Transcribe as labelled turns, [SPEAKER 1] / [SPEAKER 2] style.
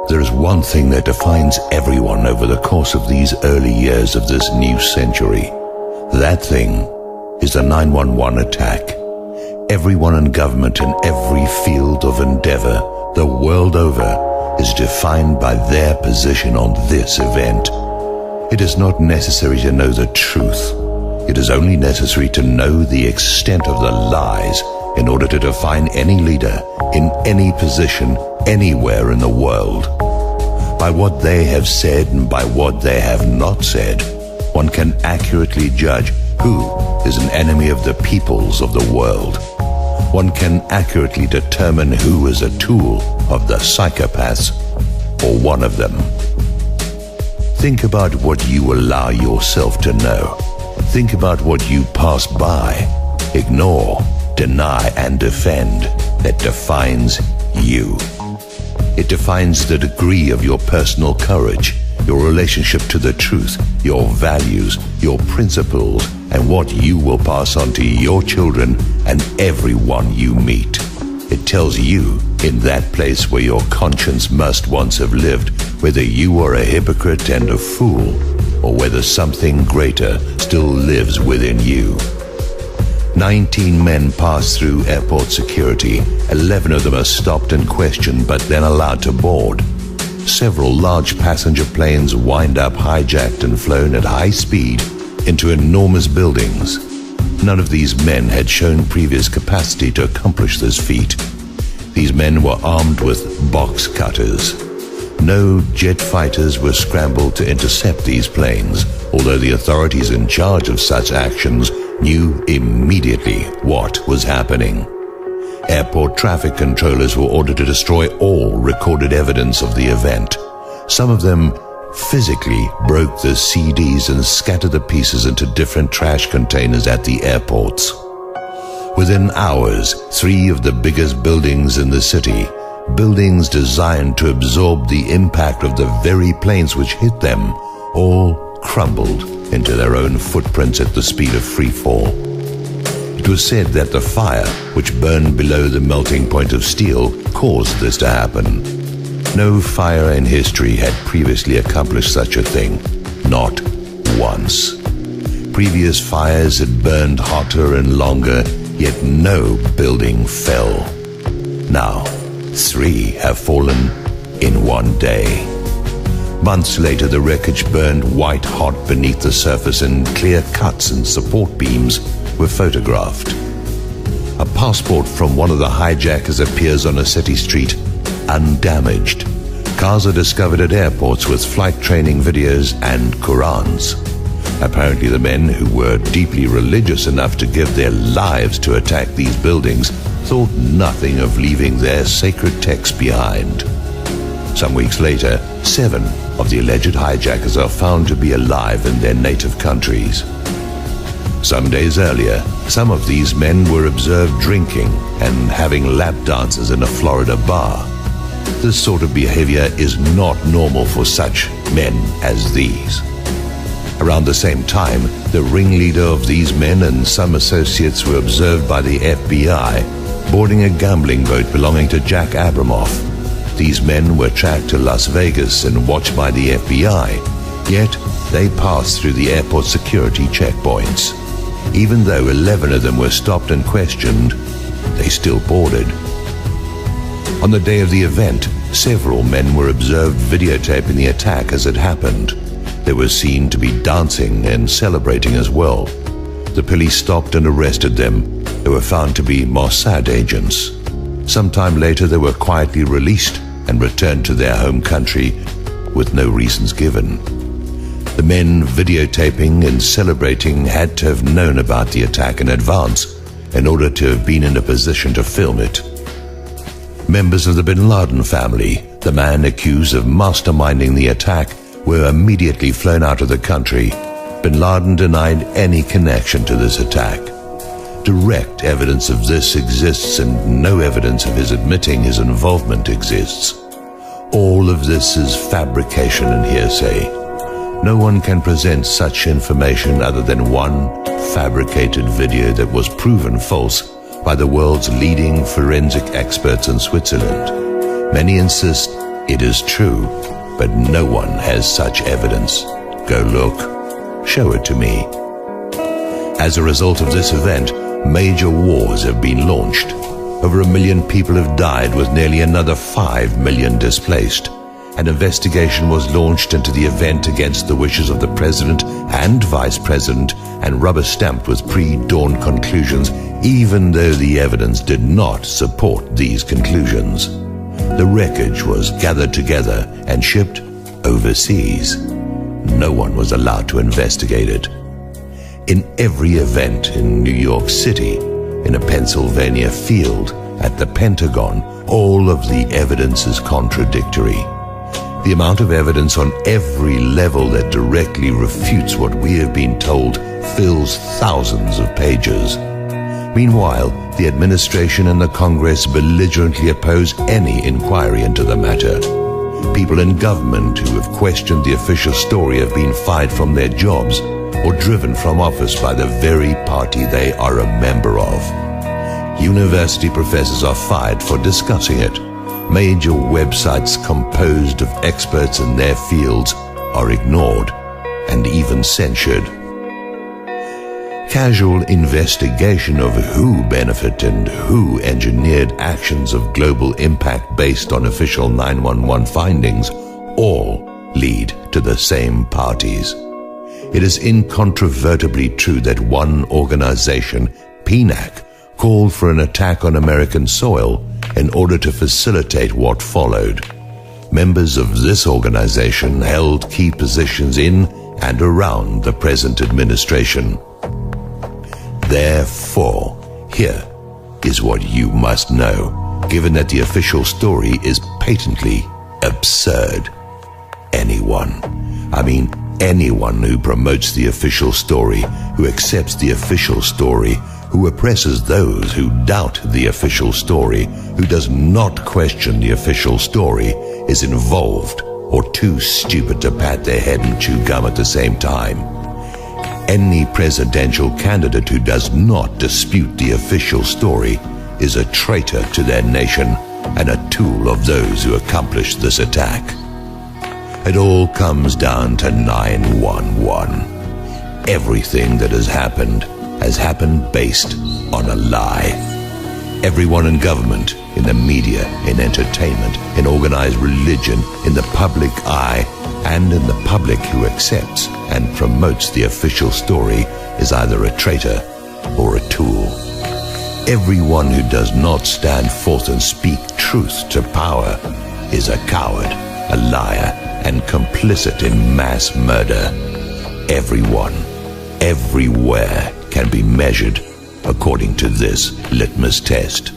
[SPEAKER 1] There is one thing that defines everyone over the course of these early years of this new century. That thing is the 911 attack. Everyone in government in every field of endeavor the world over is defined by their position on this event. It is not necessary to know the truth. It is only necessary to know the extent of the lies in order to define any leader in any position anywhere in the world. By what they have said and by what they have not said, one can accurately judge who is an enemy of the peoples of the world. One can accurately determine who is a tool of the psychopaths, or one of them. Think about what you allow yourself to know. Think about what you pass by, ignore, deny, and defend that defines you. It defines the degree of your personal courage, your relationship to the truth, your values, your principles, and what you will pass on to your children and everyone you meet. It tells you, in that place where your conscience must once have lived, whether you are a hypocrite and a fool, or whether something greater still lives within you. 19 men passed through airport security. 11 of them are stopped and questioned, but then allowed to board. Several large passenger planes wind up hijacked and flown at high speed into enormous buildings. None of these men had shown previous capacity to accomplish this feat. These men were armed with box cutters. No jet fighters were scrambled to intercept these planes, although the authorities in charge of such actions knew immediately what was happening. Airport traffic controllers were ordered to destroy all recorded evidence of the event. Some of them physically broke the CDs and scattered the pieces into different trash containers at the airports. Within hours, 3 of the biggest buildings in the city, buildings designed to absorb the impact of the very planes which hit them, all crumbled into their own footprints at the speed of free fall. It was said that the fire, which burned below the melting point of steel, caused this to happen. No fire in history had previously accomplished such a thing, not once. Previous fires had burned hotter and longer, yet no building fell. Now, 3 have fallen in one day. Months later, the wreckage burned white hot beneath the surface, and clear cuts and support beams were photographed. A passport from one of the hijackers appears on a city street, undamaged. Cars are discovered at airports with flight training videos and Qurans. Apparently, the men who were deeply religious enough to give their lives to attack these buildings thought nothing of leaving their sacred texts behind. Some weeks later, 7 of the alleged hijackers are found to be alive in their native countries. Some days earlier, some of these men were observed drinking and having lap dances in a Florida bar. This sort of behavior is not normal for such men as these. Around the same time, the ringleader of these men and some associates were observed by the FBI boarding a gambling boat belonging to Jack Abramoff. These men were tracked to Las Vegas and watched by the FBI, yet they passed through the airport security checkpoints. Even though 11 of them were stopped and questioned, they still boarded. On the day of the event, several men were observed videotaping the attack as it happened. They were seen to be dancing and celebrating as well. The police stopped and arrested them. They were found to be Mossad agents. Sometime later, they were quietly released and returned to their home country with no reasons given. The men videotaping and celebrating had to have known about the attack in advance in order to have been in a position to film it. Members of the Bin Laden family, the man accused of masterminding the attack, were immediately flown out of the country. Bin Laden denied any connection to this attack. Direct evidence of this exists, and no evidence of his admitting his involvement exists. All of this is fabrication and hearsay. No one can present such information other than one fabricated video that was proven false by the world's leading forensic experts in Switzerland. Many insist it is true, but no one has such evidence. Go look. Show it to me. As a result of this event, major wars have been launched. Over 1 million people have died, with nearly another 5 million displaced. An investigation was launched into the event against the wishes of the president and vice president and rubber-stamped with pre-dawn conclusions, even though the evidence did not support these conclusions. The wreckage was gathered together and shipped overseas. No one was allowed to investigate it. In every event in New York City, in a Pennsylvania field, at the Pentagon, all of the evidence is contradictory. The amount of evidence on every level that directly refutes what we have been told fills thousands of pages. Meanwhile, the administration and the Congress belligerently oppose any inquiry into the matter. People in government who have questioned the official story have been fired from their jobs or driven from office by the very party they are a member of. University professors are fired for discussing it. Major websites composed of experts in their fields are ignored and even censured. Casual investigation of who benefited and who engineered actions of global impact based on official 911 findings all lead to the same parties. It is incontrovertibly true that one organization, PNAC, called for an attack on American soil in order to facilitate what followed. Members of this organization held key positions in and around the present administration. Therefore, here is what you must know, given that the official story is patently absurd. Anyone who promotes the official story, who accepts the official story, who oppresses those who doubt the official story, who does not question the official story, is involved or too stupid to pat their head and chew gum at the same time. Any presidential candidate who does not dispute the official story is a traitor to their nation and a tool of those who accomplished this attack. It all comes down to 911. Everything that has happened based on a lie. Everyone in government, in the media, in entertainment, in organized religion, in the public eye, and in the public who accepts and promotes the official story is either a traitor or a tool. Everyone who does not stand forth and speak truth to power is a coward, a liar, and complicit in mass murder. Everyone, everywhere, can be measured according to this litmus test.